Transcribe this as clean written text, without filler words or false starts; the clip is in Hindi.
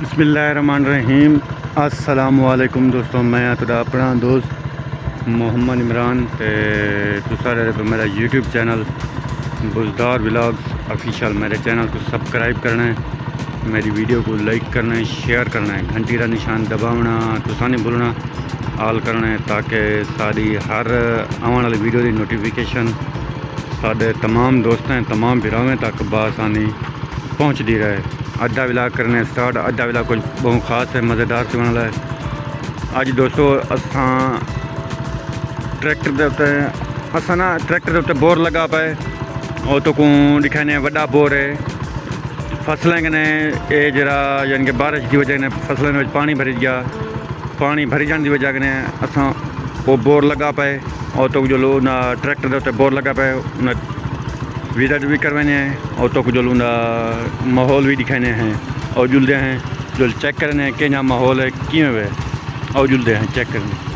बिस्मिल्लाहिर्रहमानिर्रहीम। अस्सलामुअलैकुम दोस्तों, मैं तुहाडा अपना दोस्त मोहम्मद इमरान ते तुसा मेरा YouTube channel Buzdar vlogs official मेरे चैनल को सब्सक्राइब करना है, मेरी वीडियो को लाइक करना है, शेयर करना है, घंटी का निशान दबाना तुसा नहीं भूलना, ऑल करना है ताकि सारी हर आने वाली वीडियो की नोटिफिकेशन साढ़े तमाम दोस्तों तमाम भरावें तक बासानी पहुँचती रहे। अद्धा व्लॉग करने स्टार्ट। अद्धा व्लॉग कुछ बहुत खास है, मज़ेदार से बनना है। अज दोस्तों असा ट्रैक्टर के उत्ते ट्रैक्टर के उत्ते बोर लगा पाए और तो को दिखाने वड्डा बोर है फसलें कने ये जरा यानी कि बारिश की वजह ने फसलों में पानी भरी गया। पानी भरी जाने की वजह कने असा वो बोर लगा पाए और तो जो लोग ना ट्रैक्टर के उत्ते बोर लगा पाए उन्हें विजिट भी करवाने हैं और तो जो माहौल भी दिखाने हैं और जुलते हैं जो चेक करने हैं कि यहाँ माहौल है कि और जुलते हैं चेक करने।